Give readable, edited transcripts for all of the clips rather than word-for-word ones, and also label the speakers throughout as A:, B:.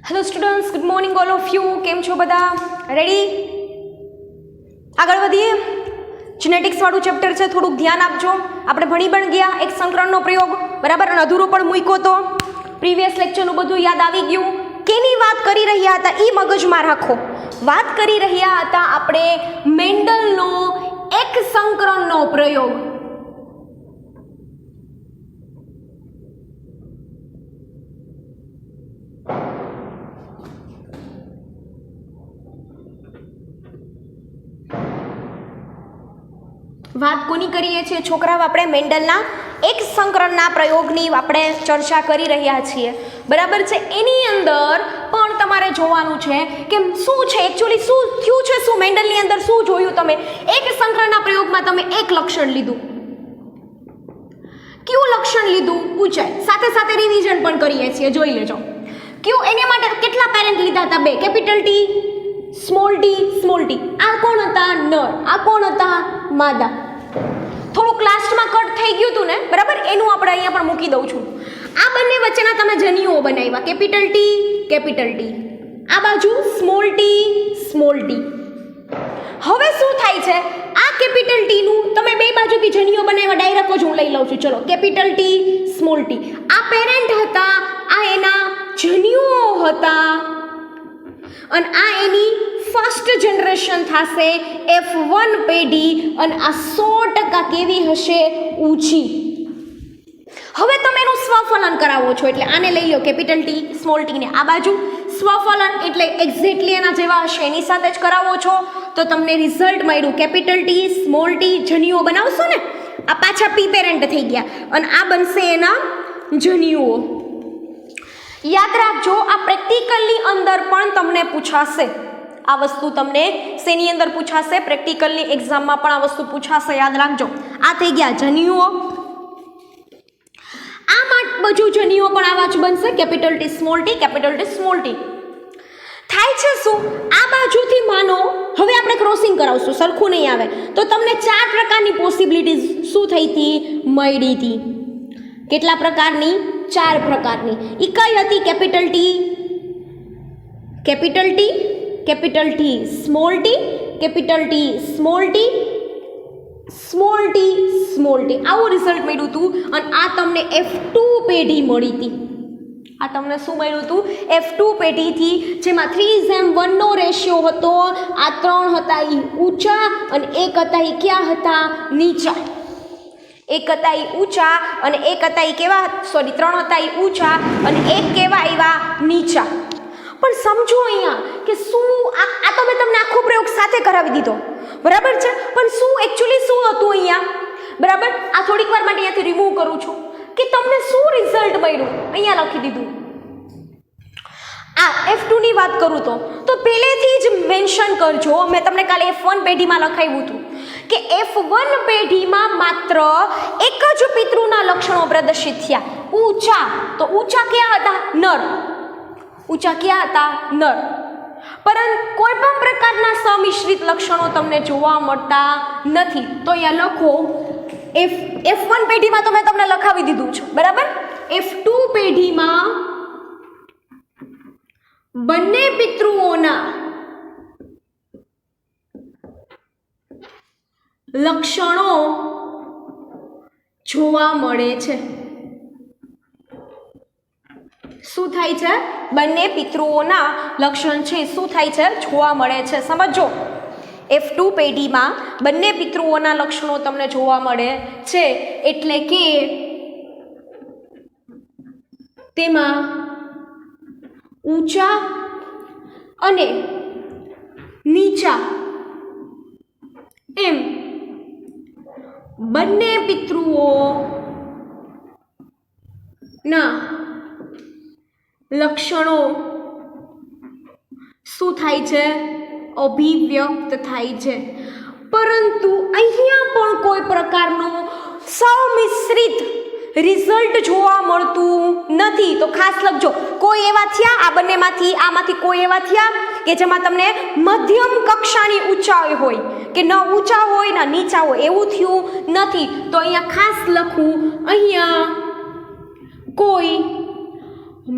A: Hello students, good morning all of you. કેમ છો બધા? રેડી? આગળ વધીએ. જીનેટિક્સ વાળું ચેપ્ટર છે, થોડુંક ધ્યાન આપજો. આપણે ભણી પણ ગયા એક સંકરણનો પ્રયોગ, બરાબર, અને અધૂરો પણ મૂક્યો તો. પ્રીવિયસ લેક્ચરનું બધું યાદ આવી ગયું. કેની વાત કરી રહ્યા હતા એ મગજમાં રાખો. વાત કરી રહ્યા હતા આપણે મેન્ડલનો એક સંકરણનો પ્રયોગ. વાત કોની કરીએ છીએ છોકરાઓ? આપણે મેન્ડલના એક સંકરણના પ્રયોગની આપણે ચર્ચા કરી રહ્યા છીએ, બરાબર છે. એની અંદર પણ તમારે જોવાનું છે કે શું છે એકચ્યુઅલી, શું થયું છે, શું મેન્ડલની અંદર શું જોયું તમે. એક સંકરણના પ્રયોગમાં તમે એક લક્ષણ લીધું. કયું લક્ષણ લીધું? ઊંચાઈ. સાથે સાથે રિવિઝન પણ કરીએ છીએ, જોઈ લેજો. કયું? એના માટે કેટલા પેરેન્ટ લીધા હતા? 2. Capital T, small T. આ કોણ હતા? નર. આ કોણ હતા? માદા. થોડુંક લાસ્ટમાં કટ થઈ ગયું હતું ને, બરાબર, એનું આપણે અહીંયા પણ મૂકી દઉં છું. આ બંને વચ્ચેના તમે જનીઓ બનાવ્યા, કેપિટલ ટી. આ બાજુ સ્મોલ ટી. હવે શું થાય છે? આ કેપિટલ ટી નું તમે બે બાજુથી જનીઓ બનાવ્યા, ડાયરેક્ટ જ હું લઈ લઉં છું. ચલો, કેપિટલ ટી, સ્મોલ ટી. આ પેરેન્ટ હતા, આ એના જનીઓ હતા, અને આ એની ફર્સ્ટ જનરેશન થશે, F1 પેઢી, અને આ 100% કેવી હશે? ઊંચી. હવે તમે એનું સ્વફલન કરાવો છો, એટલે આને લઈ લો, કેપિટલ ટી, સ્મોલ ટી ને આ બાજુ. સ્વફલન એટલે એક્ઝેક્ટલી એના જેવા હશે એની સાથે જ કરાવો છો, તો તમને રિઝલ્ટ મળ્યું કેપિટલ ટી, સ્મોલ ટી. જનીઓ બનાવશો ને, આ પાછા પી પેરેન્ટ થઈ ગયા, અને આ બનશે એના જનીઓ. યાદ રાખજો, આ પ્રેક્ટિકલની અંદર પણ તમને પૂછાશે. આ વસ્તુ તમને શેની અંદર પૂછાશે? પ્રેક્ટિકલની એક્ઝામમાં પણ આ વસ્તુ પૂછાશે, યાદ રાખજો. આ થઈ ગયા જનીઓ. આ બાજુ જનીઓ પણ આવા જ બનશે, capital T, small T, capital T, small T. થાય છે શું? આ બાજુથી માનો હવે આપણે ક્રોસિંગ કરાવશું, સરખું નહીં આવે, તો તમને 4 પ્રકારની પોસિબિલિટીઝ શું થઈ હતી? મળી હતી. કેટલા પ્રકારની? 4 પ્રકારની. ઈ કઈ હતી? Capital T, capital T, small T, capital T, small T, small T. આવું રિઝલ્ટ મળ્યું હતું, અને આ તમને F2 પેઢી મળી હતી. આ તમને શું મળ્યું હતું? F2 પેઢીથી, જેમાં 3:1 નો રેશિયો હતો. આ 3 હતા એ ઊંચા, અને 1 હતા એ ક્યાં હતા? નીચા. 1 હતા એ ઊંચા, અને 1 હતા એ કેવા? 3 હતા એ ઊંચા, અને 1 કેવા આવ્યા? નીચા. પણ સમજો અહીંયા કે શું આ તો મેં તમને આખો પ્રયોગ સાથે કરાવી દીધો, બરાબર છે, પણ શું એકચ્યુઅલી શું હતું અહીંયા? બરાબર, આ થોડીક વાર માટે અહીંયાથી રિમૂવ કરું છું કે તમને શું રિઝલ્ટ મળ્યું. અહીંયા લખી દીધું. આ F2 ની વાત કરું તો પહેલેથી જ મેન્શન કરજો. મેં તમને કાલે F1 પેઢીમાં લખાવ્યું હતું કે F1 પેઢીમાં માત્ર એક જ પિતૃના લક્ષણો પ્રદર્શિત થયા. ઊંચા. તો ઊંચા ક્યાં હતા? નર. ઊંચા ક્યાં હતા? નર. પરંતુ કોઈ પણ પ્રકારના સમિશ્રિત લક્ષણો તમને જોવા મળતા નથી. તો અહીંયા લખો F1 પેઢીમાં તો મેં તમને લખાવી દીધું છે, બરાબર. F2 પેઢીમાં બંને પિતૃઓના લક્ષણો જોવા મળે છે. શું થાય છે? બંને પિતૃઓના લક્ષણ છે શું થાય છે? જોવા મળે છે. સમજો, F2 પેઢીમાં બંને પિતૃઓના લક્ષણો તમને જોવા મળે છે, એટલે કે તેમાં ઊંચા અને નીચા એમ બંને પિતૃઓના લક્ષણો શું થાય છે? અભિવ્યક્ત થાય છે. પરંતુ અહીંયા પણ કોઈ પ્રકારનું સમિશ્રિત રિઝલ્ટ જોવા મળતું નથી. તો ખાસ લખજો, કોઈ એવા થયા આ બંનેમાંથી, આમાંથી કોઈ એવા થયા કે જેમાં તમને મધ્યમ કક્ષાની ઊંચાઈ હોય, કે ન ઊંચા હોય ન નીચા હોય, એવું થયું નથી. તો અહીંયા ખાસ લખું, અહીંયા કોઈ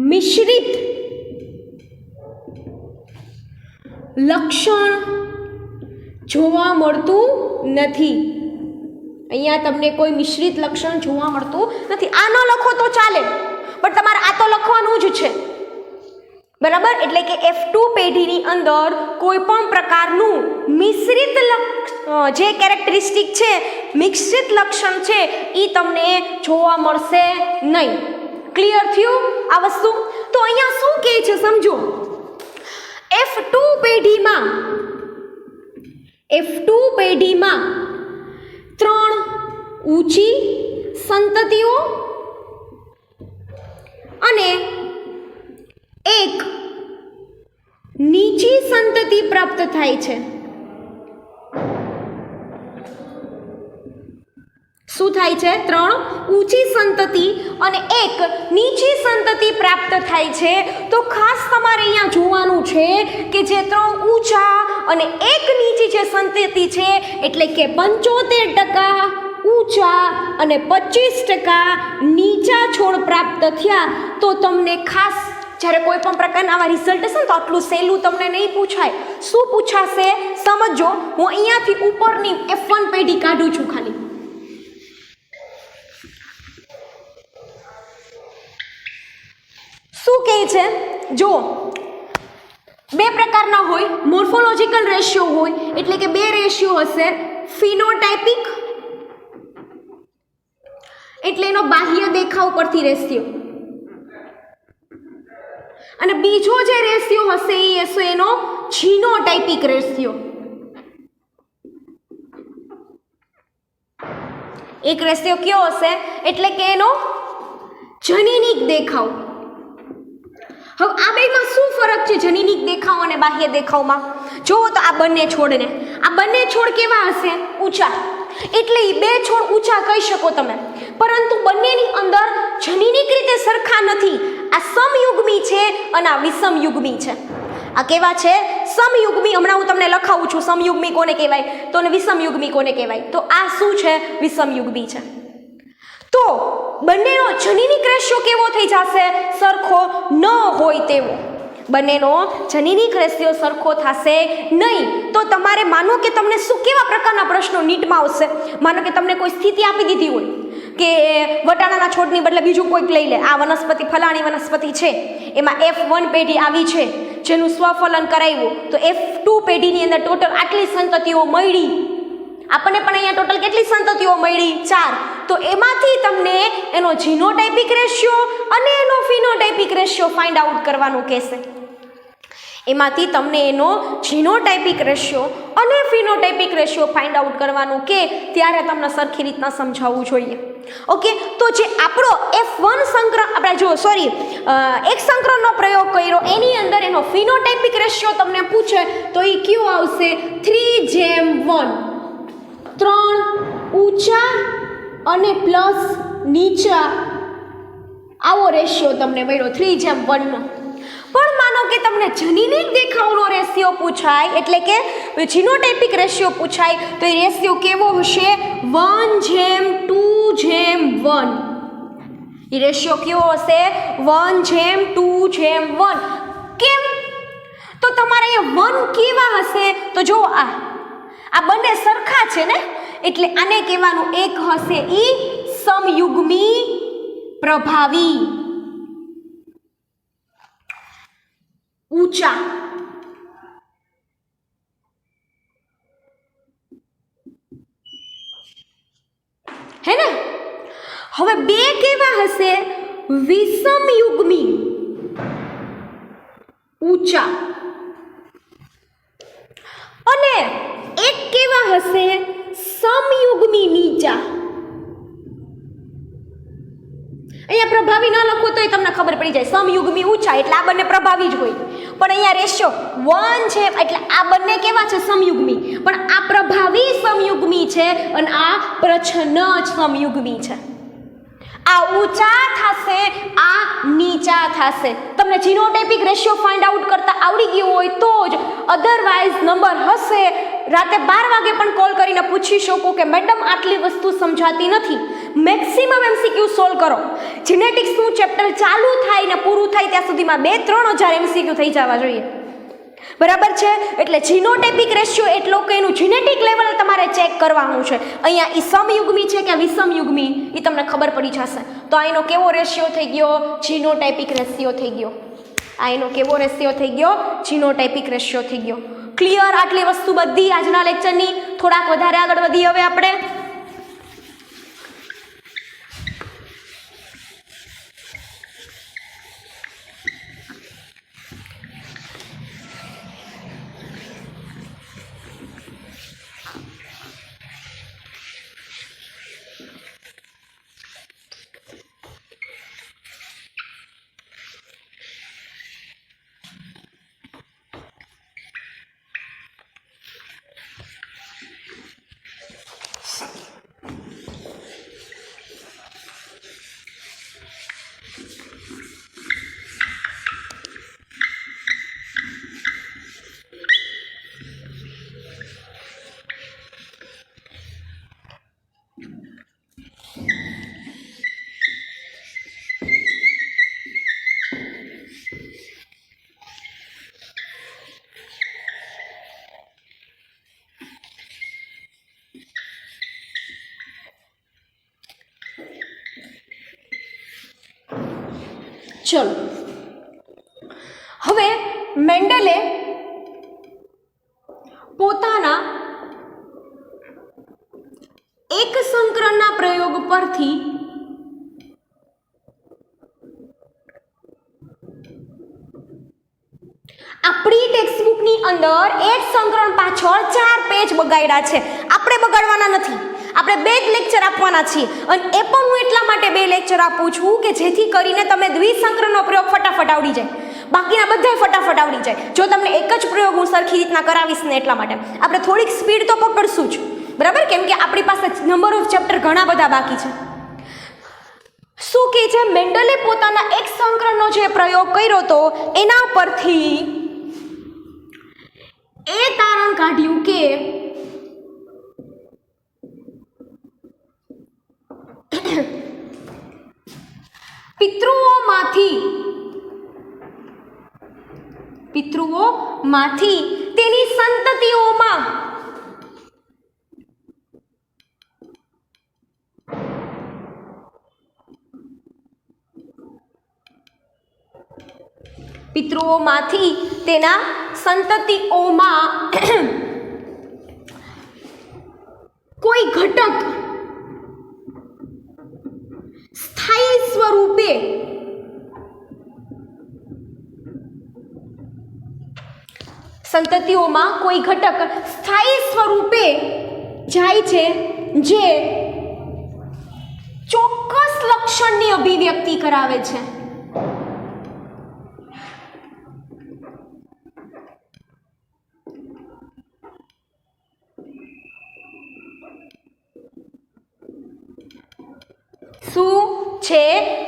A: મિશ્રિત લક્ષણ જોવા મળતું નથી. અહીંયા તમને કોઈ મિશ્રિત લક્ષણ જોવા મળતું નથી. આ ન લખો તો ચાલે, પણ તમારે આ તો લખવાનું જ છે, બરાબર. એટલે કે F2 પેઢીની અંદર કોઈ પણ પ્રકારનું મિશ્રિત જે કેરેક્ટરિસ્ટિક છે, મિશ્રિત લક્ષણ છે, એ તમને જોવા મળશે નહીં. ક્લિયર થયું આ વસ્તુ? તો અહીંયા શું કહે છે સમજો. F2 પેઢીમાં 3 ઊંચી સંતતિઓ અને 1 નીચી સંતતિ પ્રાપ્ત થાય છે. શું થાય છે? 3 ઊંચી સંતતિ અને 1 નીચી સંતતિ પ્રાપ્ત થાય છે. તો ખાસ તમારે અહીંયા જોવાનું છે કે જે 3 ઊંચા અને 1 નીચી જે સંતતિ છે, એટલે કે 75% ઊંચા અને 25% નીચા છોડ પ્રાપ્ત થયા. તો તમને ખાસ જ્યારે કોઈ પણ પ્રકારના આવા રિઝલ્ટ હશે ને તો આટલું સહેલું તમને નહીં પૂછાય. શું પૂછાશે સમજો. હું અહીંયાથી ઉપરની F1 પેઢી કાઢું છું ખાલી. શું કહે છે જો, 2 પ્રકારના હોય. મોર્ફોલોજિકલ રેશિયો હોય, એટલે કે 2 રેશિયો હશે. ફિનોટાઇપિક એટલે એનો બાહ્ય દેખાવ પરથી રેશિયો, અને બીજો જે રેશિયો હશે એ હશે એનો જીનોટાઇપિક રેશિયો. એક રેશિયો કયો હશે? એટલે કે એનો જનીનિક દેખાવ. હવે આ બેમાં શું ફરક છે જનીનિક દેખાવ અને બાહ્ય દેખાવમાં? જુઓ તો આ બંને છોડ કેવા હશે? ઊંચા. એટલે એ 2 છોડ ઊંચા કહી શકો તમે, પરંતુ બંનેની અંદર જનીનિક રીતે સરખા નથી. આ સમયુગ્મી છે અને આ વિષમયુગ્મી છે. આ કેવા છે? સમયુગ્મી. હમણાં હું તમને લખાવું છું સમયુગ્મી કોને કહેવાય તો અને વિષમયુગ્મી કોને કહેવાય. તો આ શું છે? વિષમયુગ્મી છે. તો બંનેનો જનીનિક રેશિયો કેવો થઈ જશે? સરખો ન હોય તેવો. બંનેનો જનીનિક રેશિયો સરખો થશે નહીં. તો તમારે માનો કે તમને કેવા પ્રકારના પ્રશ્નો નીટમાં આવશે. માનો કે તમને કોઈ સ્થિતિ આપી દીધી હોય કે વટાણાના છોડની બદલે બીજું કોઈક લઈ લે. આ વનસ્પતિ ફલાણી વનસ્પતિ છે, એમાં F1 પેઢી આવી છે જેનું સ્વફલન કરાવ્યું, તો F2 પેઢીની અંદર ટોટલ આટલી સંતતિઓ મળી. આપણને પણ અહીંયા ટોટલ કેટલી સંતતિઓ મળી? 4. તો એમાંથી તમને એનો જીનોટાઇપિક રેશિયો અને એનો ફિનોટાઇપિક રેશિયો ફાઇન્ડ આઉટ કરવાનું કહેશે. એમાંથી તમને એનો જીનોટાઇપિક રેશિયો અને ફિનોટાઇપિક રેશિયો ફાઇન્ડ આઉટ કરવાનું કે ત્યારે તમને સરખી રીતના સમજાવવું જોઈએ. ઓકે. તો જે આપણો F1 સંક્રમણ આપણે એક સંક્રમણનો પ્રયોગ કર્યો એની અંદર એનો ફિનોટાઇપિક રેશિયો તમને પૂછે તો એ કયો આવશે? 3:1. 3 ઊંચા અને પ્લસ નીચા, આવો રેશિયો તમને મળ્યો 3:1 નો. પણ માનો કે તમને જનીનિક દેખાવનો રેશિયો પૂછાય, એટલે કે જીનોટાઇપિક રેશિયો પૂછાય, તો એ રેશિયો કેવો હશે? 1:2:1. એ રેશિયો કેવો હશે? 1:2:1. કેમ? તો તમારે અહીંયા 1 કેવા હશે? તો જો આ બંને સરખા છે ને, એટલે આને કહેવાનું એક હશે ઈ સમયુગ્મી પ્રભાવી. ઊંચા. હે ને? હવે 2 કેવા હશે? વિષમયુગ્મી ઊંચા. અને 1 કેવા હશે? સમયુગ્મી નીચા. અહીંયા પ્રભાવી ન લખો તો તમને ખબર પડી જાય. સમયુગ્મી ઊંચા એટલે આ બંને પ્રભાવી જ હોય, પણ અહીંયા રેશિયો 1 છે એટલે આ બંને કેવા છે? સમયુગ્મી. પણ આ પ્રભાવી સમયુગ્મી છે અને આ પ્રચ્છન્ન સમયુગ્મી છે. આ ઊંચા થશે, આ નીચા થશે. તમને જીનોટાઇપિક રેશિયો ફાઇન્ડ આઉટ કરતા આવડી ગયું હોય તો જ, અધરવાઇઝ નંબર હશે રાતે 12 વાગે પણ કોલ કરીને પૂછી શકો કે મેડમ આટલી વસ્તુ સમજાતી નથી. મેક્સિમમ MCQ સોલ્વ કરો. જેનેટિક્સનું ચેપ્ટર ચાલુ થાય ને પૂરું થાય ત્યાં સુધીમાં 2-3 હજાર MCQ થઈ જવા જોઈએ. બરાબર છે. એટલે જીનોટાઇપિક રેશિયો એટલો કે એનું જીનેટિક લેવલ તમારે ચેક કરવાનું છે. અહીંયા એ સમયુગ્મી છે કે વિષમયુગ્મી એ તમને ખબર પડી જશે. તો આ એનો કેવો રેશિયો થઈ ગયો? જીનોટાઇપિક રેશિયો થઈ ગયો. આ એનો કેવો રેશિયો થઈ ગયો? જીનોટાઇપિક રેશિયો થઈ ગયો. ક્લિયર? આટલી વસ્તુ બધી આજના લેક્ચરની. થોડાક વધારે આગળ વધીએ હવે આપણે. ચલો હવે મેન્ડલે પોતાના એક સંકરણના પ્રયોગ પરથી આપણી ટેક્સ્ટબુકની અંદર એક સંકરણ પાછળ 4 પેજ બગાડ્યા છે. આપણે બગાડવાના નથી. આપણે 2 જ લેક્ચર આપવાના છીએ અને એ પણ હું એટલા માટે 2 લેક્ચર આપું છું કે જેથી કરીને તમે દ્વિસંકરણનો પ્રયોગ ફટાફટ આવડી જાય. બાકીના બધાય ફટાફટ આવડી જાય. જો તમને એક જ પ્રયોગ હું સરખી રીતના કરાવીશ ને એટલા માટે આપણે થોડીક સ્પીડ તો પકડશું જ. બરાબર? કેમ કે આપણી પાસે નંબર ઓફ ચેપ્ટર ઘણા બધા બાકી છે. શું કહે છે? મેન્ડલે પોતાના એક સંકરણનો જે પ્રયોગ કર્યો હતો એના પરથી એ તારણ કાઢ્યું કે પિતૃઓમાંથી તેની સંતતિઓમાં તેના સંતતિઓમાં કોઈ ઘટક સ્થાયી સ્વરૂપે જાય છે જે ચોક્કસ લક્ષણની અભિવ્યક્તિ કરાવે છે. શું છે?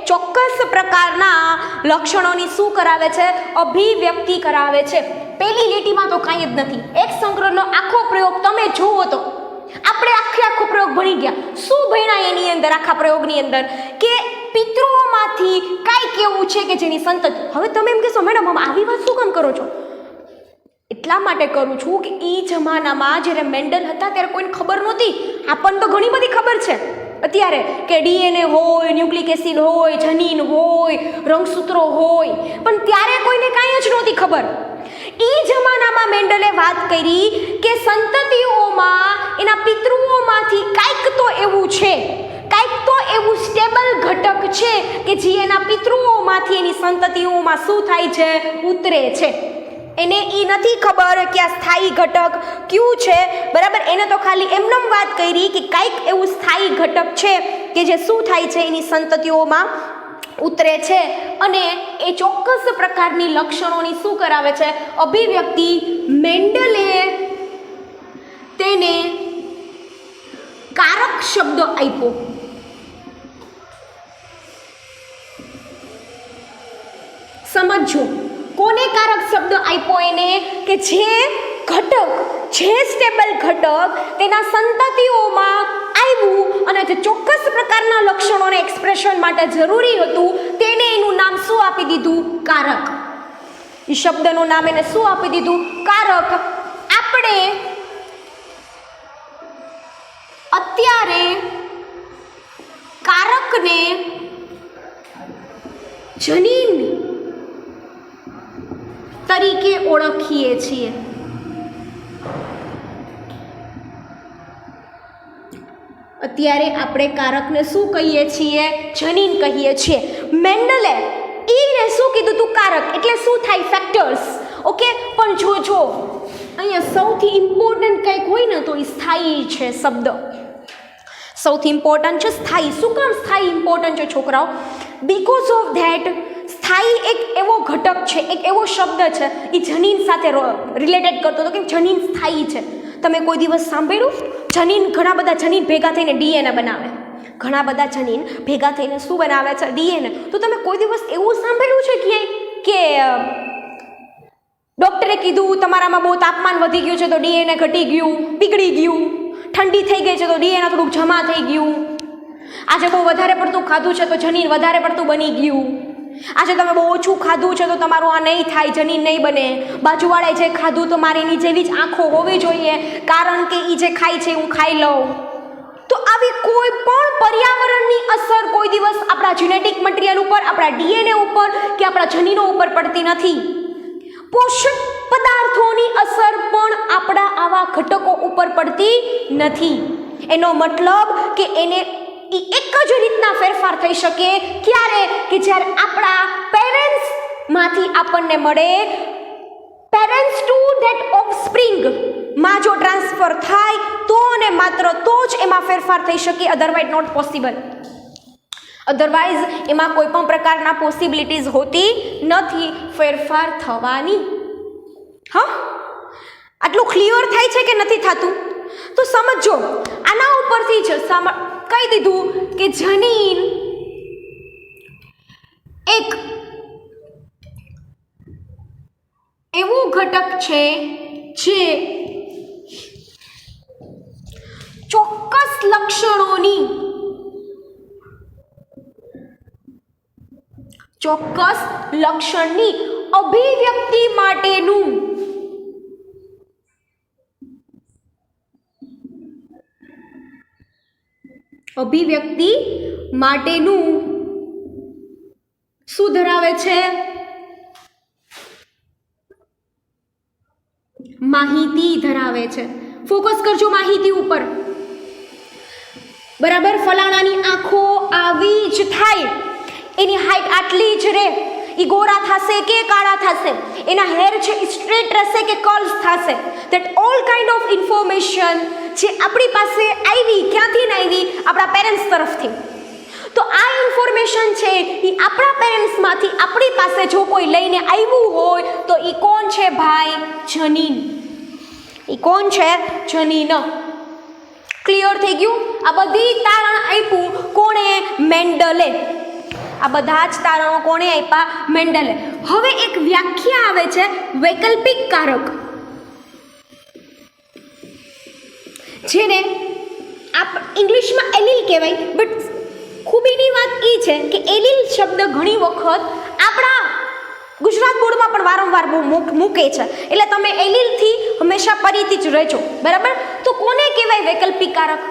A: ચોક્કસ પ્રકારના લક્ષણોની શું કરાવે છે? અભિવ્યક્તિ કરાવે છે. પહેલી લીટીમાં તો કાંઈ જ નથી. એક સંકરણનો આખો પ્રયોગ તમે જુઓ તો આપણે આખો પ્રયોગ ભણી ગયા. શું ભણ્યા એની અંદર? આખા પ્રયોગની અંદર કે પિતૃઓમાંથી કાંઈક એવું છે કે જેની સંતતિ. હવે તમે એમ કહેશો મેડમ આવી વાત શું કામ કરો છો? એટલા માટે કરું છું કે એ જમાનામાં જ્યારે મેન્ડલ હતા ત્યારે કોઈને ખબર નહોતી. આપણને તો ઘણી બધી ખબર છે અત્યારે કે ડીએનએ હોય, ન્યુક્લિક એસિડ હોય, જનીન હોય, રંગસૂત્રો હોય, પણ ત્યારે કોઈને કાંઈ જ નહોતી ખબર. એ જમાનામાં મેન્ડલે વાત કરી કે સંતતિઓમાં એના પિતૃઓમાંથી કાંઈક તો એવું છે, કાંઈક તો એવું સ્ટેબલ ઘટક છે કે જે એના પિતૃઓમાંથી એની સંતતિઓમાં શું થાય છે? ઉતરે છે. એને એ નથી ખબર કે આ સ્થાયી ઘટક કયું છે. બરાબર? એને તો ખાલી એમનેમ વાત કરી કે કાંઈક એવું સ્થાયી ઘટક છે કે જે શું થાય છે? એની સંતતિઓમાં ઉતરે છે અને એ ચોક્કસ પ્રકારની લક્ષણોની શું કરાવે છે? અભિવ્યક્તિ. મેન્ડલે તેને કારક શબ્દ આપ્યો. સમજો કોને કારક શબ્દ આપ્યો? એને કે જે ઘટક, જે સ્ટેબલ ઘટક તેના સંતતિઓમાં આવ્યું અને જે ચોક્કસ પ્રકારના લક્ષણોને એક્સપ્રેશન માટે જરૂરી હતું તેને એનું નામ શું આપી દીધું? કારક. એ શબ્દનું નામ એને શું આપી દીધું? કારક. આપણે અત્યારે કારકને જનીન તરીકે ઓળખીએ છીએ. અત્યારે આપણે કારકને શું કહીએ છીએ? જનીન કહીએ છીએ. મેન્ડલે એને શું કીધું તું? કારક. એટલે શું થાય? ફેક્ટર્સ. ઓકે, પણ જો અહીંયા સૌથી ઇમ્પોર્ટન્ટ કંઈક હોય ને તો એ સ્થાયી છે શબ્દ. સૌથી ઇમ્પોર્ટન્ટ છે સ્થાયી. શું કામ સ્થાયી ઇમ્પોર્ટન્ટ છે છોકરાઓ? બીકોઝ ઓફ ધેટ સ્થાયી એક એવો ઘટક છે, એક એવો શબ્દ છે એ જનીન સાથે રિલેટેડ કરતો હતો કે જનીન સ્થાયી છે. તમે કોઈ દિવસ સાંભળ્યું? જનીન, ઘણા બધા જનીન ભેગા થઈને ડીએનએ બનાવે. ઘણા બધા જનીન ભેગા થઈને શું બનાવે છે? ડીએનએ. તો તમે કોઈ દિવસ એવું સાંભળ્યું છે ક્યાંય કે ડૉક્ટરે કીધું તમારામાં બહુ તાપમાન વધી ગયું છે તો ડીએનએ ઘટી ગયું, પીગળી ગયું, ઠંડી થઈ ગઈ છે તો ડીએનએ થોડુંક જમા થઈ ગયું, આજે બહુ વધારે પડતું ખાધું છે તો જનીન વધારે પડતું બની ગયું, આજે તમે બહુ ઓછું ખાધું છે તો તમારું આ નહીં થાય, જનીન નહીં બને, બાજુવાળાએ જે ખાધું તો મારી એની જેવી જ આંખો હોવી જોઈએ કારણ કે એ જે ખાય છે હું ખાઈ લઉં. તો આવી કોઈ પણ પર્યાવરણની અસર કોઈ દિવસ આપણા જેનેટિક મટીરિયલ ઉપર, આપણા ડીએનએ ઉપર કે આપણા જનીનો ઉપર પડતી નથી. પોષક પદાર્થોની અસર પણ આપણા આવા ઘટકો ઉપર પડતી નથી. એનો મતલબ કે એને એક જ રીતના ફેરફાર થઈ શકે. ક્યારે? કે જ્યારે આપણા પેરેન્ટ્સમાંથી આપણને મળે, પેરેન્ટ્સ ટુ ધેટ ઓફસ્પ્રિંગ માં જો ટ્રાન્સફર થાય તો અને માત્ર તો જ એમાં ફેરફાર થઈ શકે. Otherwise not possible. અધરવાઇઝ એમાં કોઈ પણ પ્રકારના પોસિબિલિટીઝ હોતી નથી ફેરફાર થવાની. હા, આટલું ક્લિયર થાય છે કે નથી થતું? તો સમજો, આના ઉપરથી જ કહી દીધું કે જનીન એક એવું ઘટક છે જે ચોક્કસ લક્ષણની અભિવ્યક્તિ માટેનું શું ધરાવે છે? માહિતી ધરાવે છે. ફોકસ કરજો માહિતી ઉપર. બરાબર, ફલાણાની આંખો આવી જ થાય, એની હાઈટ આટલી જ રહે, એ ગોરા થશે કે કાળા થશે, એના હેર છે સ્ટ્રેટ રહેશે કે કર્લ્સ થશે, that all kind of information જે આપણી પાસે આવી, ક્યાંથી આવી? આપણા પેરેન્ટ્સ તરફથી. તો આ ઇન્ફોર્મેશન છે એ આપણા પેરેન્ટ્સમાંથી આપણી પાસે જો કોઈ લઈને આવ્યું હોય તો એ કોણ છે ભાઈ? જનીન. એ કોણ છે? જનીન. ક્લિયર થઈ ગયું? આ બધી તારણ આપ્યું કોણે? મેન્ડલે. આ બધા જ તારણો કોણે આપ્યા? મેન્ડલે. હવે એક વ્યાખ્યા આવે છે વૈકલ્પિક કારક, જેને ઇંગ્લિશમાં એલીલ કહેવાય. બટ ખૂબીની વાત એ છે કે એલીલ શબ્દ ઘણી વખત આપણા ગુજરાત બોર્ડમાં પણ વારંવાર મૂકે છે, એટલે તમે એલીલથી હંમેશા પરિચિત રહેજો. બરાબર, તો કોને કહેવાય વૈકલ્પિક કારક?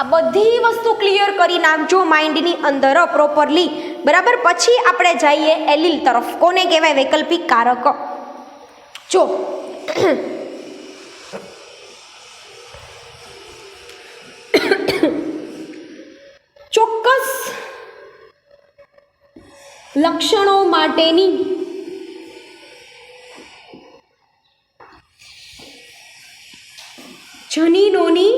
A: આ બધી વસ્તુ ક્લિયર કરી નાખજો માઇન્ડની અંદર પ્રોપરલી. બરાબર, પછી આપણે જઈએ એલીલ તરફ. કોને કહેવાય વૈકલ્પિક કારક? જો ચોક્કસ લક્ષણો માટેની જનીનોની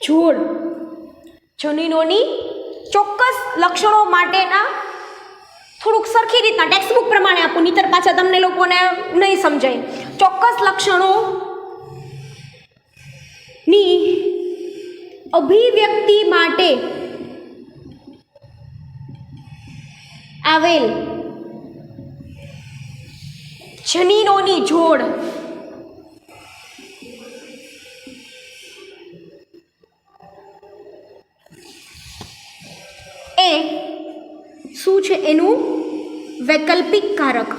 A: જોડ, જનીનોની ચોક્કસ લક્ષણો માટેના, થોડુંક સરખી રીતના ટેક્સ્ટબુક પ્રમાણે આપું, નહીતર પાછા તમને લોકોને નહીં સમજાય. ચોક્કસ લક્ષણોની અભિવ્યક્તિ માટે આવેલ જનીનોની જોડ એ શું છે? એનું વૈકલ્પિક કારક.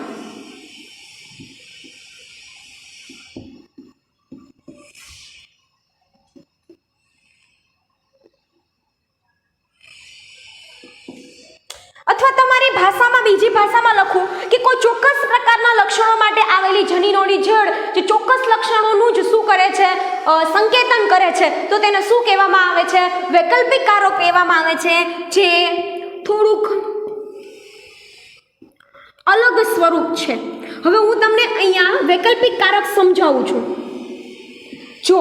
A: અથવા તમારી ભાષામાં બીજી ભાષામાં લખું કે કોઈ ચોક્કસ પ્રકારના લક્ષણો માટે આવેલી જનીનોની જડ જે ચોક્કસ લક્ષણોનું જ શું કરે છે, સંકેતન કરે છે, તો તેને શું કહેવામાં આવે છે? વૈકલ્પિક કારક કહેવામાં આવે છે, જે થોડુંક અલગ સ્વરૂપ છે. હવે હું તમને અહીંયા વૈકલ્પિક કારક સમજાવું છું. જો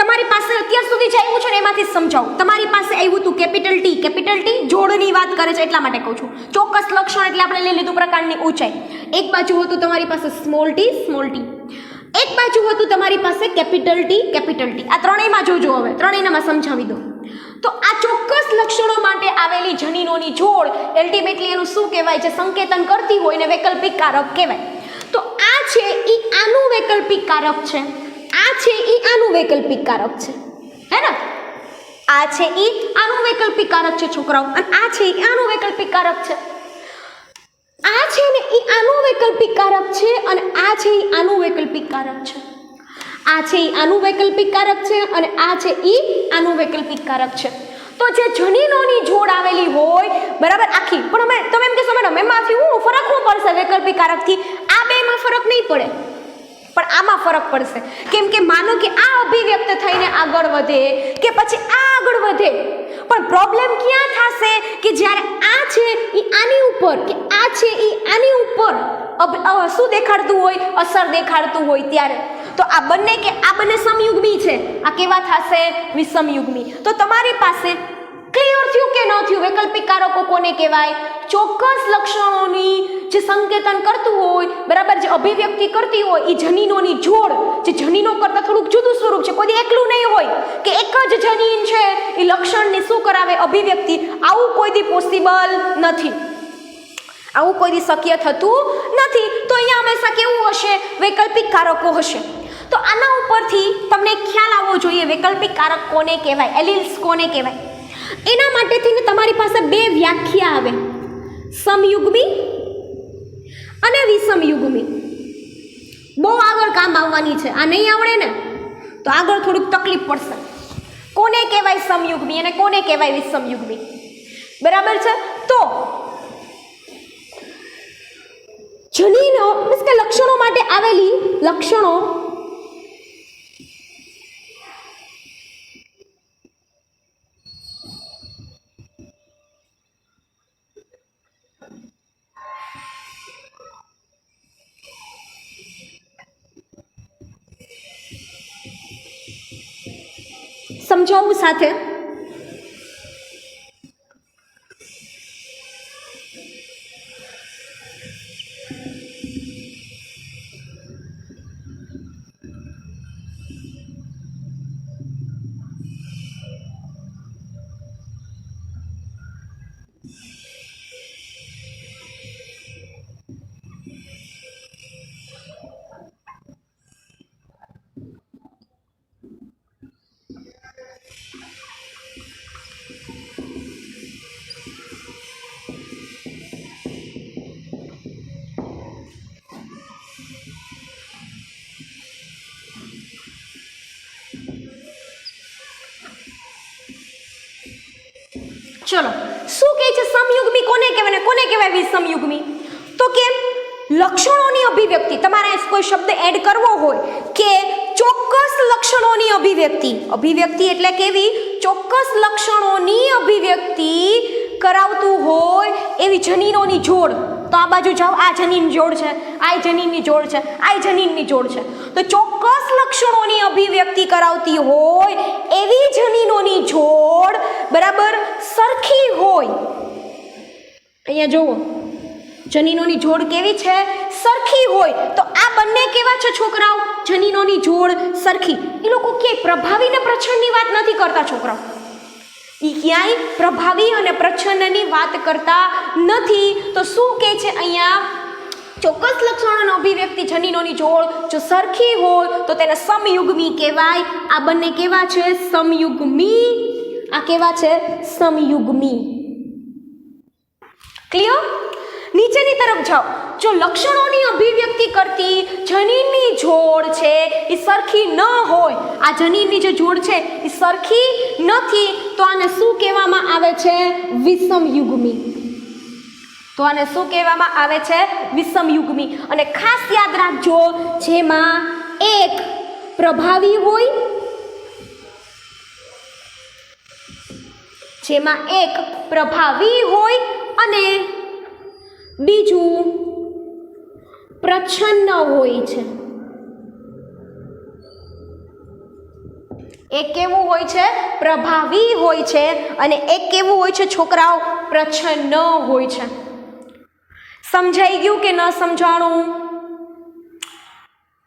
A: તમારી પાસે અત્યાર સુધી જે આવ્યું છે ને એમાંથી સમજાવું. તમારી પાસે આવ્યું હતું કેપિટલ ટી જોડની વાત કરે છે એટલા માટે કહું છું. ચોક્કસ લક્ષણ એટલે આપણે લઈ લીધું પ્રકારની ઊંચાઈ. એક બાજુ હતું તમારી પાસે સ્મોલ ટી, એક બાજુ હતું તમારી પાસે કેપિટલ ટી. આ ત્રણેયમાં જોજો, હવે ત્રણેયમાં સમજાવી દો. તો આ ચોક્કસ લક્ષણો માટે આવેલી જનીનોની જોડ અલ્ટિમેટલી એનું શું કહેવાય છે? સંકેતન કરતી હોય ને વૈકલ્પિક કારક કહેવાય. તો આ છે એ આનું વૈકલ્પિક કારક છે, આ છે એ આનું વૈકલ્પિક કારક છે, હે ને? આ છે એ આનું વૈકલ્પિક કારક છે છોકરાઓ, અને આ છે એ આનું વૈકલ્પિક કારક છે. આ છે ને એ આનું વૈકલ્પિક કારક છે, અને આ છે એ આનું વૈકલ્પિક કારક છે. આ છે એ આનું વૈકલ્પિક કારક છે, અને આ છે એ આનું વૈકલ્પિક કારક છે. તો જે જનીનોની જોડ આવેલી હોય બરાબર આખી, પણ તમે એમ કહેશો મેડમ એમાંથી હું ફરક શું પડશે વૈકલ્પિક કારકથી? આ બેમાં ફરક નહીં પડે, પણ આમાં ફરક પડશે. કેમ કે માનો કે આ અભિવ્યક્ત થઈને આગળ વધે કે પછી આ આગળ વધે, પણ પ્રોબ્લેમ ક્યાં થશે કે જ્યારે આ છે એ આની ઉપર કે આ છે એ આની ઉપર શું દેખાડતું હોય? અસર દેખાડતું હોય ત્યારે. તો આ બંને સમયુગ્મી છે, આ કેવા થશે? વિષમયુગ્મી. તો તમારી પાસે ક્લિયર થયું કે ન થયું? વૈકલ્પિક કારકો કોને કહેવાય? ચોક્કસ લક્ષણોની જે સંકેતન કરતું હોય બરાબર, જે અભિવ્યક્તિ કરતી હોય એ જનીનોની જોડ, જે જનીનો કરતાં થોડુંક જુદું સ્વરૂપ છે. કોઈ એકલું નહીં હોય કે એક જ જનીન છે એ લક્ષણની શું કરાવે? અભિવ્યક્તિ. આવું કોઈ દી પોસિબલ નથી, આવું કોઈ દી શક્ય થતું નથી. તો અહીંયા હંમેશા કેવું હશે? વૈકલ્પિક કારકો હશે. તો આના ઉપરથી તમને ખ્યાલ આવવો જોઈએ વૈકલ્પિક કારક કોને કહેવાય, એલિલ્સ કોને કહેવાય. એના માટેથી તમારી પાસે બે વ્યાખ્યા આવે, સમયુગ્મી અને વિષમયુગ્મી. બહુ આગળ કામ આવવાની છે. આ નહીં આવડે ને તો આગળ થોડુંક તકલીફ પડશે. કોને કહેવાય સમયુગ્મી અને કોને કહેવાય વિષમયુગ્મી? બરાબર છે. તો જનીનો મીન્સ કે લક્ષણો માટે આવેલી લક્ષણો સમજાવું સાથે. ચલો, શું કહે છે? સમયુગ્મી કોને કહેવાય ને કોને કહેવાય વિષમયુગ્મી? તો કે લક્ષણોની અભિવ્યક્તિ, તમારે કોઈ શબ્દ એડ કરવો હોય કે ચોક્કસ લક્ષણોની અભિવ્યક્તિ એટલે કેવી? ચોક્કસ લક્ષણોની અભિવ્યક્તિ કરાવતું હોય એવી જનીનોની જોડ. તો આ બાજુ જાઓ, આ જનીન જોડ છે, આ જનીનની જોડ છે, આ જનીનની જોડ છે. તો ચોક્કસ લક્ષણોની અભિવ્યક્તિ કરાવતી હોય એવી જનીનોની જોડ બરાબર સરખી હોય. અહીંયા જુઓ, જનીનોની જોડ કેવી છે? સરખી હોય. તો આ બંને કેવા છે છોકરાઓ? જનીનોની જોડ સરખી. એ લોકો ક્યાંય પ્રભાવી ને પ્રચ્છન્નની વાત નથી કરતા છોકરાઓ. એ ક્યાંય પ્રભાવી અને પ્રચ્છન્નની વાત કરતા નથી. તો શું કહે છે અહીંયા? ચોક્કસ લક્ષણોની અભિવ્યક્તિ જનીનોની જોડ જો સરખી હોય તો તેને સમયુગ્મી કહેવાય. આ બંને કેવા છે? સમયુગ્મી. આ કેવા છે? સમયુગ્મી. ક્લિયર? નીચેની તરફ જાઓ. જો લક્ષણોની અભિવ્યક્તિ કરતી જનીનની જોડ છે એ સરખી ન હોય, આ જનીનની જે જોડ છે એ સરખી નથી, તો આને શું કહેવામાં આવે છે? વિષમયુગ્મી. તો આને શું કહેવામાં આવે છે? વિષમયુગ્મી. અને ખાસ યાદ રાખજો, જેમાં એક પ્રભાવી હોય, જેમાં એક પ્રભાવી હોય અને બીજું પ્રચ્છન્ન હોય છે. એક કેવું હોય છે? પ્રભાવી હોય છે, અને એક કેવું હોય છે છોકરાઓ? પ્રચ્છન્ન હોય છે. સમજાઈ ગયું કે ન સમજાણું?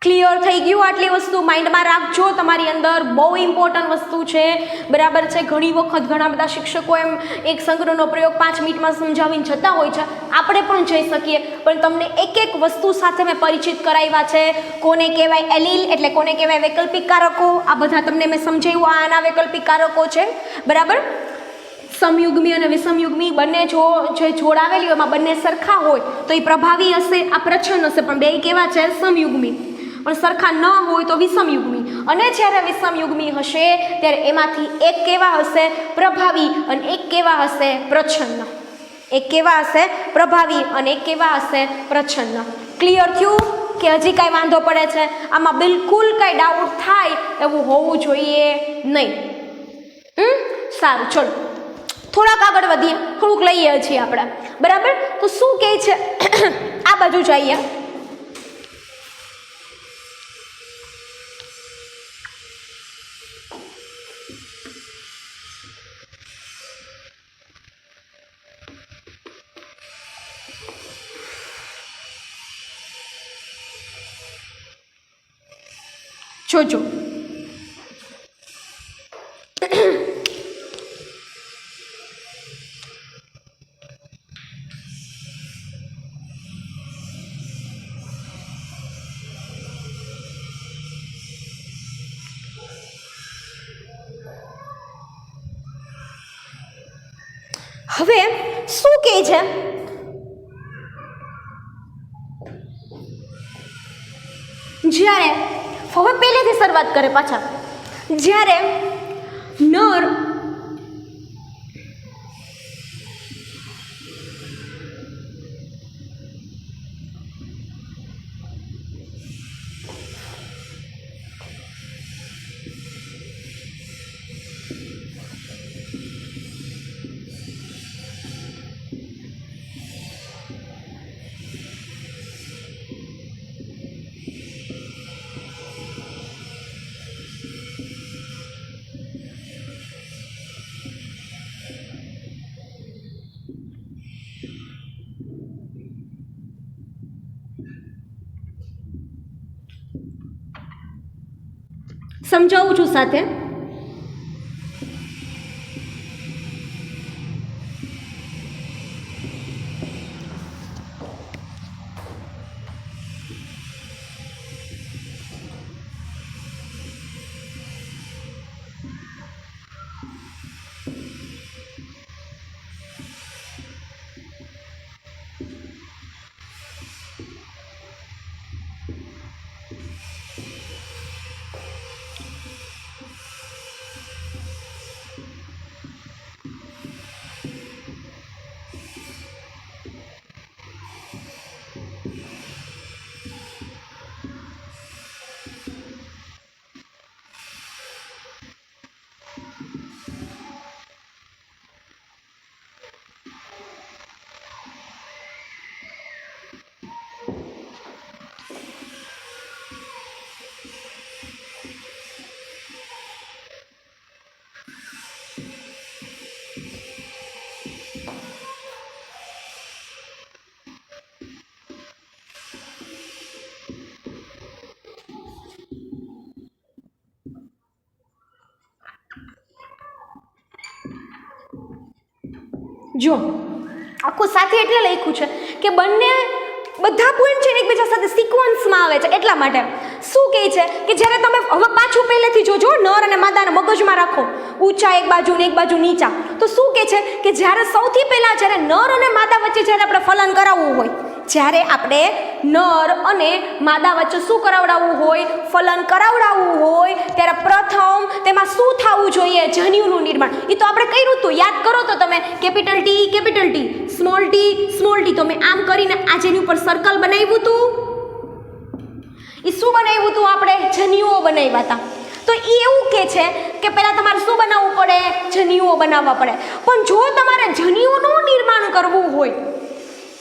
A: ક્લિયર થઈ ગયું? આટલી વસ્તુ માઇન્ડમાં રાખજો, તમારી અંદર બહુ ઇમ્પોર્ટન્ટ વસ્તુ છે, બરાબર છે. ઘણી વખત ઘણા બધા શિક્ષકો એમ એક સંગ્રહનો પ્રયોગ 5 મિનિટમાં સમજાવીને જતા હોય છે, આપણે પણ જઈ શકીએ, પણ તમને એક એક વસ્તુ સાથે મેં પરિચિત કરાવ્યા છે. કોને કહેવાય એલીલ, એટલે કોને કહેવાય વૈકલ્પિક કારકો, આ બધા તમને મેં સમજાવ્યું. આના વૈકલ્પિક કારકો છે, બરાબર. સમયુગ્મી અને વિષમયુગ્મી બંને જે જોડાવેલી હોય એમાં બંને સરખા હોય તો એ પ્રભાવી હશે, આ પ્રચ્છન્ન હશે, પણ બે કેવા છે? સમયુગ્મી. પણ સરખા ન હોય તો વિષમયુગ્મી. અને જ્યારે વિષમયુગ્મી હશે ત્યારે એમાંથી એક કેવા હશે? પ્રભાવી, અને એક કેવા હશે? પ્રચ્છન્ન. એક કેવા હશે? પ્રભાવી, અને એક કેવા હશે? પ્રચ્છન્ન. ક્લિયર થયું કે હજી કાંઈ વાંધો પડે છે? આમાં બિલકુલ કાંઈ ડાઉટ થાય એવું હોવું જોઈએ નહીં. સારું, ચલો થોડાક આગળ વધીએ, થોડુંક લઈએ છીએ આપણે, બરાબર. તો શું કહે છે? આ બાજુ જઈએ. જોજો, હવે શું કહે છે? જ્યારે હવે પહેલેથી શરૂઆત કરે પાછા. જ્યારે નર સમજાવું છું સાથે. જો આખું સાથે એટલે લખ્યું છે કે બંને બધા પોઈન્ટ છે એકબીજા સાથે સિક્વન્સમાં આવે છે. એટલા માટે શું કહે છે કે જ્યારે તમે હવે પાછું પહેલેથી જોજો, નર અને માદાને મગજમાં રાખો, ઊંચા એક બાજુ ને એક બાજુ નીચા. તો શું કહે છે કે જ્યારે સૌથી પહેલાં જ્યારે નર અને માદા વચ્ચે જ્યારે આપણે ફલન કરાવવું હોય, જ્યારે આપણે નર અને માદા વચ્ચે શું કરાવડાવવું હોય, ફલન કરાવડાવવું હોય, ત્યારે પ્રથમ તેમાં શું થવું જોઈએ, જન્યુનું નિર્માણ. એ તો આપણે કર્યું હતું, યાદ કરો તો તમે, કેપિટલ ટી, સ્મોલ ટી. તો મેં આમ કરીને આ જેની ઉપર સર્કલ બનાવ્યું હતું, એ શું બનાવ્યું હતું આપણે, જન્યુઓ બનાવ્યા હતા. તો એ એવું કહે છે કે પહેલાં તમારે શું બનાવવું પડે, જન્યુઓ બનાવવા પડે. પણ જો તમારે જન્યુઓનું નિર્માણ કરવું હોય,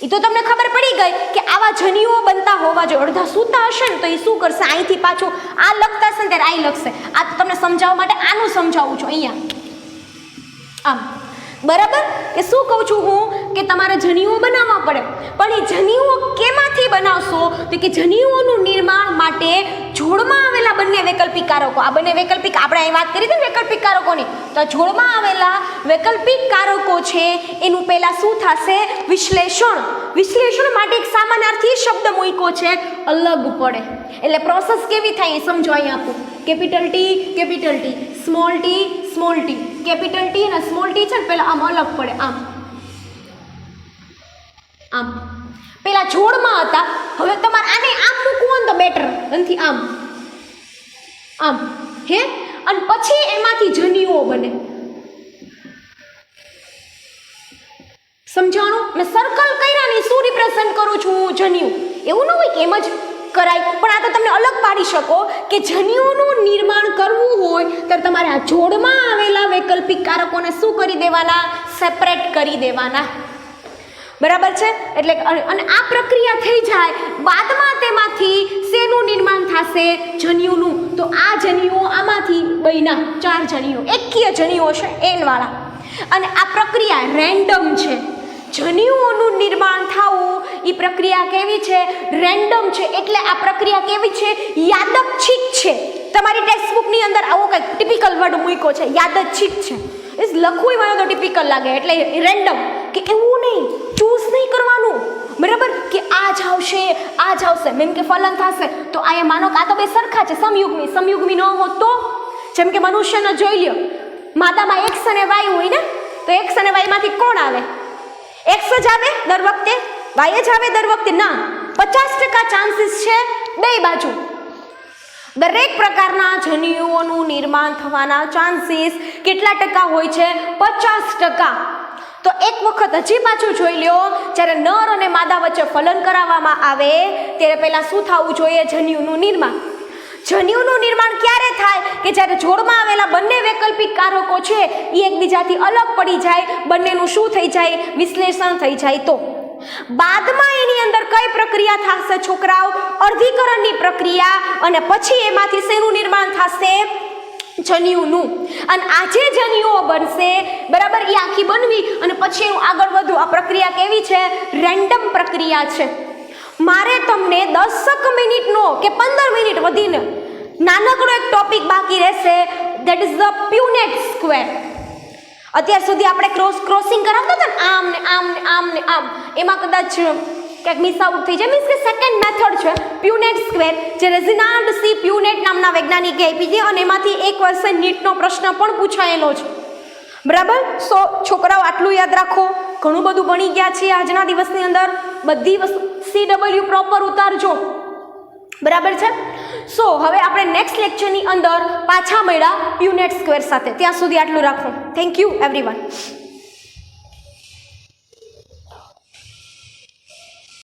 A: એ તો તમને ખબર પડી ગઈ કે આવા જન્યુઓ બનતા હોવા જોઈએ. અડધા સૂતા હશે ને તો એ શું કરશે, અહીંથી પાછું આ લખતા હશે ને ત્યારે આ લખશે. આ તમને સમજાવવા માટે આનું સમજાવું છું અહીંયા આમ, બરાબર? કે શું કહું છું હું, કે તમારે જન્યુઓ બનાવવા પડે. પણ એ જન્યુઓ કેમાંથી બનાવશો, તો કે જન્યુઓનું નિર્માણ માટે જોડમાં આવેલા બંને વૈકલ્પિક કારકો, આ બંને વૈકલ્પિક, આપણે અહીં વાત કરી હતી વૈકલ્પિક કારકોની, તો જોડમાં આવેલા વૈકલ્પિક કારકો છે એનું પહેલાં શું થશે, વિશ્લેષણ માટે એક સમાનાર્થી શબ્દ મૂક્યો છે, અલગ પડે. એટલે પ્રોસેસ કેવી થાય એ સમજો. અહીં આપું, capital T, small T, capital T અને સ્મોલ ટી છે ને પહેલાં આમ અલગ પડે, આમ પેલા જોડમાં હતા, હવે તમારે આને આમ મૂકવું હોય તો બેટર નથી, આમ હે, અને પછી એમાંથી જન્યુઓ બને. સમજાણું? મેં સર્કલ કર્યાની શું રિપ્રેઝન્ટ કરું છું, જન્યુ. એવું ન હોય કે એમ જ કરાય, પણ આ તો તમને અલગ પાડી શકો કે જન્યુનું નિર્માણ કરવું હોય ત્યારે તમારે આ જોડમાં આવેલા વૈકલ્પિક કારકોને શું કરી દેવાના, સેપરેટ કરી દેવાના. બરાબર છે? એટલે અને આ પ્રક્રિયા થઈ જાય બાદમાં તેમાંથી શેનું નિર્માણ થશે, જન્યુનું. તો આ જન્યુઓ આમાંથી બન્યા 4 જન્યુઓ, એકીય જન્યુઓ છે એન વાળા. અને આ પ્રક્રિયા રેન્ડમ છે. જન્યુઓનું નિર્માણ થવું એ પ્રક્રિયા કેવી છે, રેન્ડમ છે. એટલે આ પ્રક્રિયા કેવી છે, યાદચ્છિક છે. તમારી ટેક્સ્ટબુકની અંદર આવો કંઈક ટિપિકલ વર્ડ મૂક્યો છે, યાદચ્છિક છે. ઇસ લખવું મને તો ટિપિકલ લાગે, એટલે રેન્ડમ, કે એવું નહીં, ચૂઝ નહીં કરવાનું, બરાબર? કે આ જ આવશે. મેમ કે ફલન થશે તો આ માનો કે આ તો બે સરખા છે, સમયુગ્મી ન હોત તો, જેમ કે મનુષ્યને જોઈ લ્યો, માદામાં એક્સ અને વાય હોય ને, તો એક્સ અને વાયમાંથી કોણ આવે, એક્સ જ આવે દર વખતે, વાય જ આવે દર વખતે? ના, 50% ચાન્સીસ છે બે બાજુ. દરેક પ્રકારના જન્યુઓનું નિર્માણ થવાના ચાન્સીસ કેટલા ટકા હોય છે, 50%. તો એક વખત હજી પાછું જોઈ લ્યો, જ્યારે નર અને માદા વચ્ચે ફલન કરાવવામાં આવે ત્યારે પહેલાં શું થવું જોઈએ, જન્યુનું નિર્માણ. જન્યુનું નિર્માણ ક્યારે થાય, કે જ્યારે જોડમાં આવેલા બંને વૈકલ્પિક કારકો છે એ એકબીજાથી અલગ પડી જાય, બંનેનું શું થઈ જાય, વિશ્લેષણ થઈ જાય. તો બાદમાં એની અંદર કઈ પ્રક્રિયા થશે છોકરાઓ, અર્ધીકરણની પ્રક્રિયા, અને પછી એમાંથી શેનું નિર્માણ થશે, જન્યુનું. અને આ જે જન્યુઓ બનશે, બરાબર, એ આખી બનવી અને પછી એનું આગળ વધવું. આ પ્રક્રિયા કેવી છે, રેન્ડમ પ્રક્રિયા છે. મારે તમને 10 મિનિટનો કે 15 મિનિટ વધીને નાનકડો એક ટોપિક બાકી રહેશે, that is the Punnett square. અત્યાર સુધી આપણે ક્રોસિંગ કરાવતા હતા ને, આમ ને આમ, એમાં કદાચ ક્યાંક મિસ આઉટ થઈ જાય. મીન્સ કે સેકન્ડ મેથડ છે પ્યુનેટ સ્ક્વેર, જે રેઝિનાલ્ડ સી પ્યુનેટ નામના વૈજ્ઞાનિકે આપી છે, અને એમાંથી એક વર્ષે નીટનો પ્રશ્ન પણ પૂછાયેલો છે. બરાબર? સો છોકરાઓ આટલું યાદ રાખો, ઘણું બધું ભણી ગયા છીએ આજના દિવસની અંદર, બધી વસ્તુ CW પ્રોપર ઉતારજો. બરાબર છે? સો હવે આપણે નેક્સ્ટ લેક્ચરની અંદર પાછા મળ્યા પ્યુનેટ સ્ક્વેર સાથે. ત્યાં સુધી આટલું રાખો. Thank you everyone.